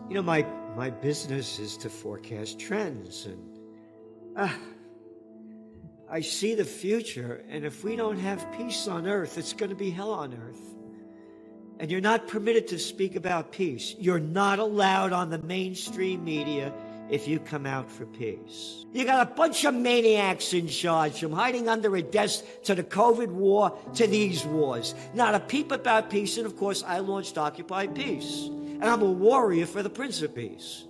My business is to forecast trends, and I see the future, and if we don't have peace on earth, it's going to be hell on earth. And you're not permitted to speak about peace. You're not allowed on the mainstream media if you come out for peace. You got a bunch of maniacs in charge, from hiding under a desk to the COVID war to these wars. Not a peep about peace, and of course I launched Occupy Peace. And I'm a warrior for the Prince of Peace.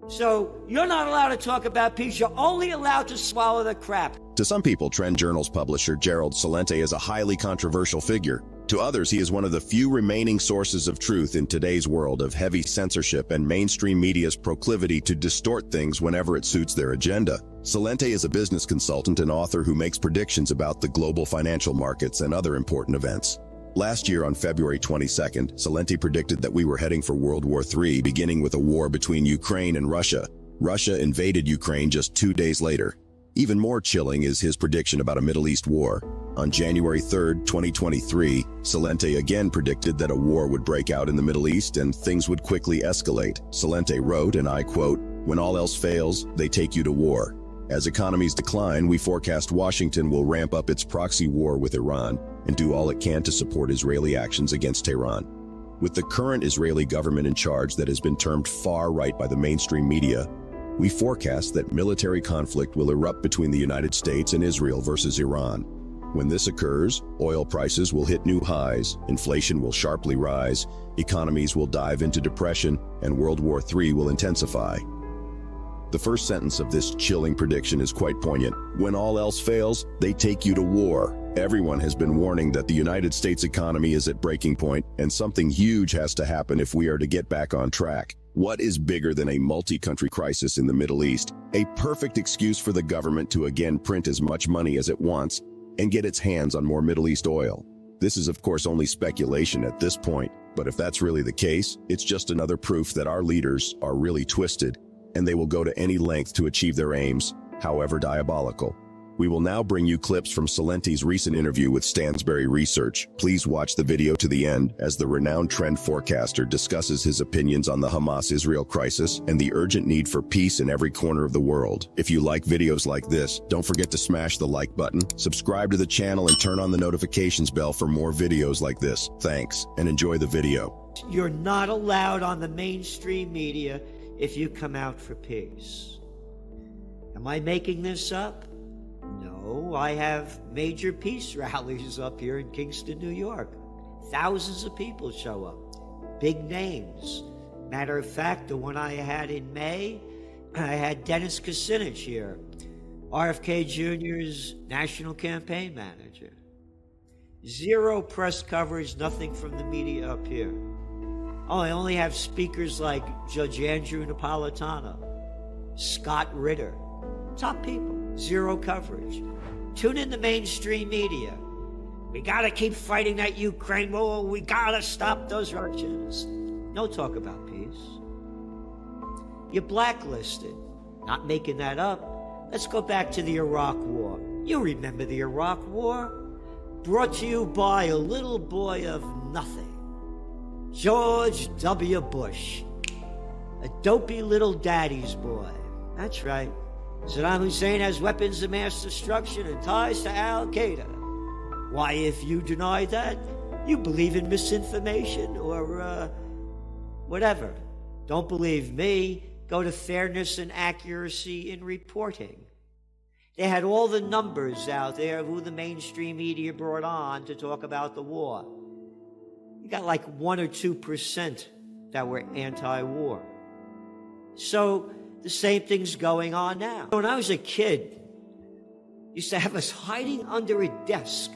So you're not allowed to talk about peace. You're only allowed to swallow the crap. To some people, Trend Journal's publisher Gerald Celente is a highly controversial figure. To others, he is one of the few remaining sources of truth in today's world of heavy censorship and mainstream media's proclivity to distort things whenever it suits their agenda. Celente is a business consultant and author who makes predictions about the global financial markets and other important events. Last year on February 22nd, Celente predicted that we were heading for World War III, beginning with a war between Ukraine and Russia. Russia invaded Ukraine just 2 days later. Even more chilling is his prediction about a Middle East war. On January 3rd, 2023, Celente again predicted that a war would break out in the Middle East and things would quickly escalate. Celente wrote, and I quote, "When all else fails, they take you to war. As economies decline, we forecast Washington will ramp up its proxy war with Iran and do all it can to support Israeli actions against Tehran." With the current Israeli government in charge that has been termed far-right by the mainstream media, we forecast that military conflict will erupt between the United States and Israel versus Iran. When this occurs, oil prices will hit new highs, inflation will sharply rise, economies will dive into depression, and World War III will intensify. The first sentence of this chilling prediction is quite poignant. When all else fails, they take you to war. Everyone has been warning that the United States economy is at breaking point, and something huge has to happen if we are to get back on track. What is bigger than a multi-country crisis in the Middle East? A perfect excuse for the government to again print as much money as it wants and get its hands on more Middle East oil. This is of course only speculation at this point, but if that's really the case, it's just another proof that our leaders are really twisted, and they will go to any length to achieve their aims, however diabolical. We will now bring you clips from Celente's recent interview with Stansberry Research. Please watch the video to the end as the renowned trend forecaster discusses his opinions on the Hamas-Israel crisis and the urgent need for peace in every corner of the world. If you like videos like this, don't forget to smash the like button, subscribe to the channel, and turn on the notifications bell for more videos like this. Thanks, and enjoy the video. You're not allowed on the mainstream media if you come out for peace. Am I making this up? No, I have major peace rallies up here in Kingston, New York. Thousands of people show up. Big names. Matter of fact, the one I had in May, I had Dennis Kucinich here, RFK Jr.'s national campaign manager. Zero press coverage, nothing from the media up here. Oh, I only have speakers like Judge Andrew Napolitano, Scott Ritter, top people. Zero coverage. Tune in the mainstream media. We gotta keep fighting that Ukraine war. We gotta stop those Russians. No talk about peace. You're blacklisted. Not making that up. Let's go back to the Iraq war. You remember the Iraq war? Brought to you by a little boy of nothing. George W. Bush. A dopey little daddy's boy. That's right. Saddam Hussein has weapons of mass destruction and ties to Al-Qaeda. Why, if you deny that, you believe in misinformation or, whatever. Don't believe me, go to Fairness and Accuracy in Reporting. They had all the numbers out there of who the mainstream media brought on to talk about the war. You got like 1 or 2% that were anti-war. So, the same thing's going on now. When I was a kid, used to have us hiding under a desk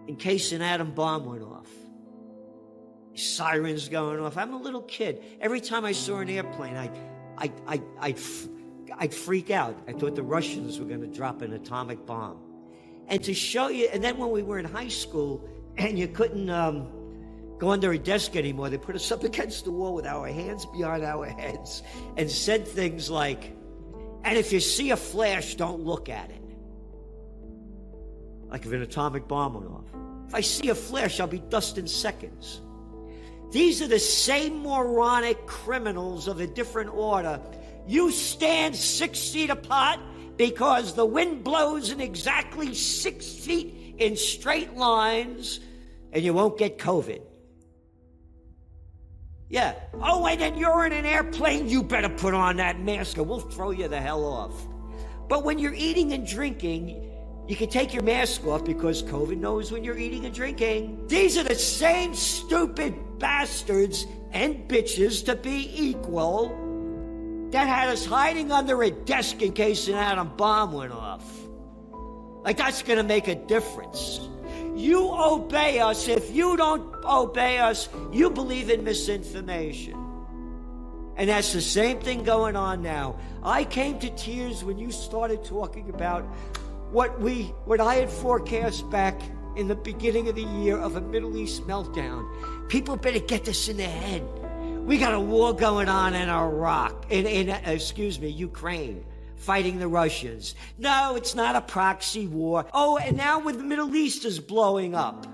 in case an atom bomb went off. Sirens going off. I'm a little kid. Every time I saw an airplane, I'd freak out. I thought the Russians were going to drop an atomic bomb. And to show you, and then when we were in high school and you couldn't go under a desk anymore, they put us up against the wall with our hands behind our heads and said things like, and if you see a flash, don't look at it. Like if an atomic bomb went off. If I see a flash, I'll be dust in seconds. These are the same moronic criminals of a different order. You stand 6 feet apart because the wind blows in exactly 6 feet in straight lines, and you won't get COVID. Yeah. Oh, and then you're in an airplane, you better put on that mask or we'll throw you the hell off. But when you're eating and drinking, you can take your mask off because COVID knows when you're eating and drinking. These are the same stupid bastards and bitches to be equal that had us hiding under a desk in case an atom bomb went off. Like that's gonna make a difference. You obey us. If you don't obey us, you believe in misinformation. And that's the same thing going on now. I came to tears when you started talking about what I had forecast back in the beginning of the year of a Middle East meltdown. People better get this in their head. We got a war going on in Iraq, Ukraine, fighting the Russians. No, it's not a proxy war. Oh, and now when the Middle East is blowing up.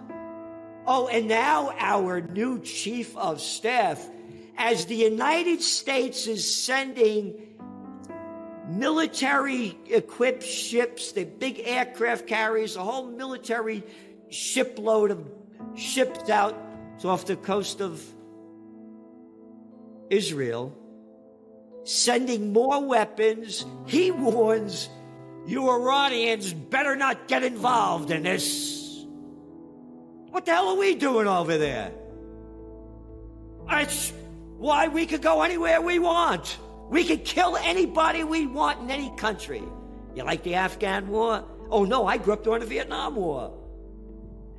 Oh, and now our new chief of staff, as the United States is sending military-equipped ships, the big aircraft carriers, a whole military shipload of ships out off the coast of Israel, sending more weapons. He warns you Iranians better not get involved in this. What the hell are we doing over there? It's why we could go anywhere we want. We could kill anybody we want in any country. You like the Afghan war? Oh no, I grew up during the Vietnam War.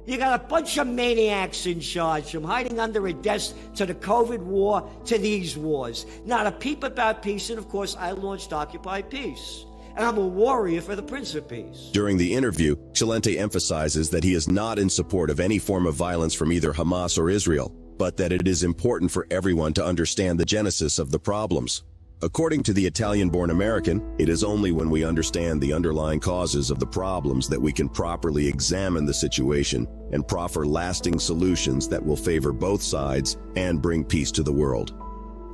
You got a bunch of maniacs in charge, from hiding under a desk to the COVID war to these wars. Not a peep about peace, and of course I launched Occupy Peace. And I'm a warrior for the Prince of Peace. During the interview, Celente emphasizes that he is not in support of any form of violence from either Hamas or Israel, but that it is important for everyone to understand the genesis of the problems. According to the Italian-born American, it is only when we understand the underlying causes of the problems that we can properly examine the situation and proffer lasting solutions that will favor both sides and bring peace to the world.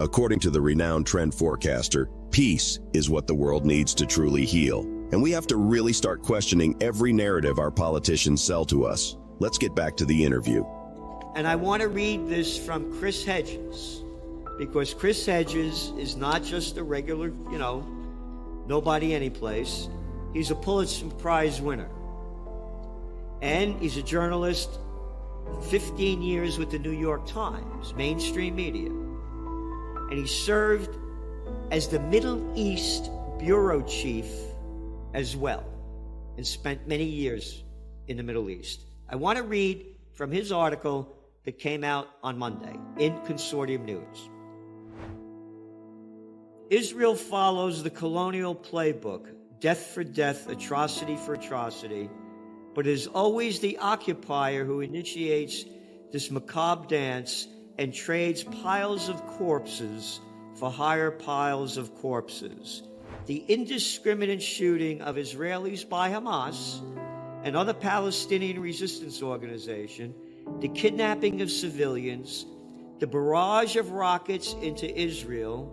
According to the renowned trend forecaster, peace is what the world needs to truly heal. And we have to really start questioning every narrative our politicians sell to us. Let's get back to the interview. And I want to read this from Chris Hedges, because Chris Hedges is not just a regular, nobody anyplace. He's a Pulitzer Prize winner. And he's a journalist, 15 years with the New York Times, mainstream media. And he served as the Middle East bureau chief as well, and spent many years in the Middle East. I want to read from his article that came out on Monday in Consortium News. Israel follows the colonial playbook, death for death, atrocity for atrocity, but it is always the occupier who initiates this macabre dance and trades piles of corpses for higher piles of corpses. The indiscriminate shooting of Israelis by Hamas and other Palestinian resistance organizations, the kidnapping of civilians, the barrage of rockets into Israel,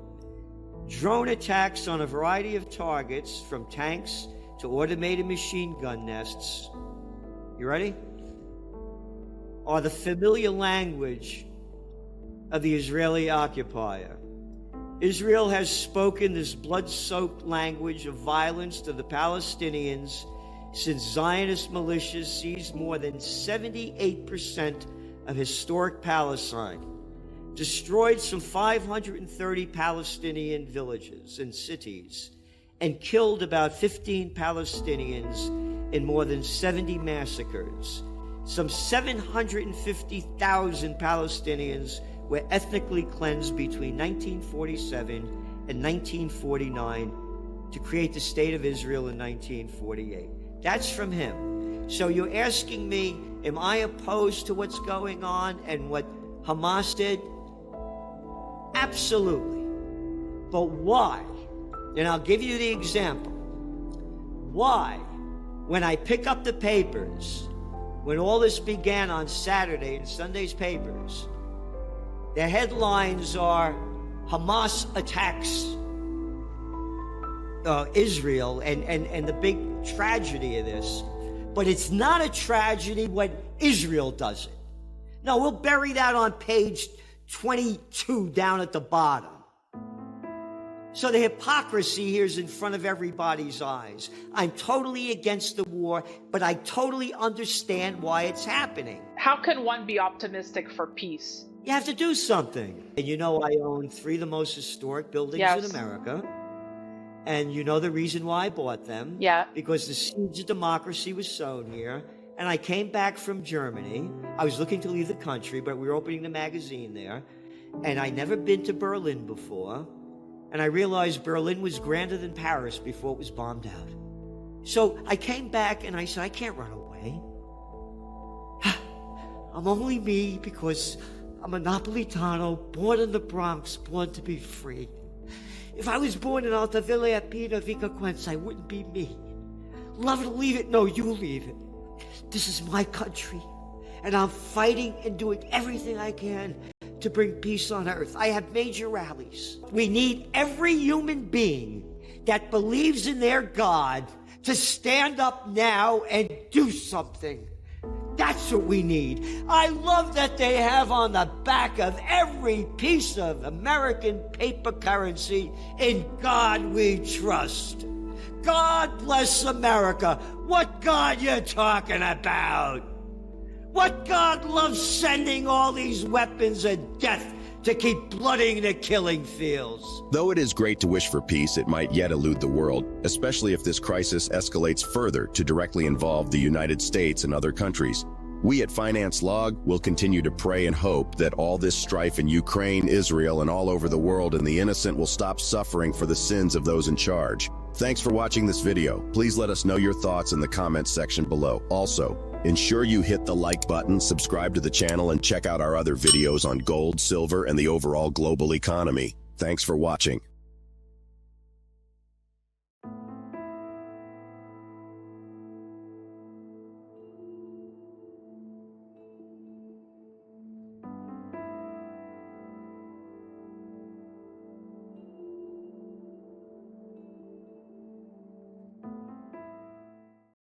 drone attacks on a variety of targets, from tanks to automated machine gun nests, you ready? Are the familiar language of the Israeli occupier. Israel has spoken this blood-soaked language of violence to the Palestinians since Zionist militias seized more than 78% of historic Palestine, destroyed some 530 Palestinian villages and cities, and killed about 15 Palestinians in more than 70 massacres. Some 750,000 Palestinians were ethnically cleansed between 1947 and 1949 to create the State of Israel in 1948. That's from him. So you're asking me, am I opposed to what's going on and what Hamas did? Absolutely. But why? And I'll give you the example. Why, when I pick up the papers, when all this began on Saturday in Sunday's papers, The headlines are Hamas attacks Israel and the big tragedy of this. But it's not a tragedy when Israel does it. No, we'll bury that on page 22 down at the bottom. So the hypocrisy here is in front of everybody's eyes. I'm totally against the war, but I totally understand why it's happening. How can one be optimistic for peace? You have to do something. And you know, I own 3 of the most historic buildings in America. And you know the reason why I bought them? Yeah. Because the seeds of democracy was sown here. And I came back from Germany. I was looking to leave the country, but we were opening the magazine there. And I'd never been to Berlin before. And I realized Berlin was grander than Paris before it was bombed out. So I came back and I said, I can't run away. I'm only me because I'm a Napolitano, born in the Bronx, born to be free. If I was born in Altavilla, Pina, Vicaquenza, I wouldn't be me. Love it or leave it, no, you leave it. This is my country, and I'm fighting and doing everything I can to bring peace on earth. I have major rallies. We need every human being that believes in their God to stand up now and do something. That's what we need. I love that they have on the back of every piece of American paper currency, "In God we trust." God bless America. What God you talking about? What God loves sending all these weapons of death to keep blooding the killing fields? Though it is great to wish for peace, it might yet elude the world, especially if this crisis escalates further to directly involve the United States and other countries. We at Finance Log will continue to pray and hope that all this strife in Ukraine, Israel, and all over the world and the innocent will stop suffering for the sins of those in charge. Thanks for watching this video. Please let us know your thoughts in the comments section below. Also, ensure you hit the like button, subscribe to the channel, and check out our other videos on gold, silver, and the overall global economy. Thanks for watching.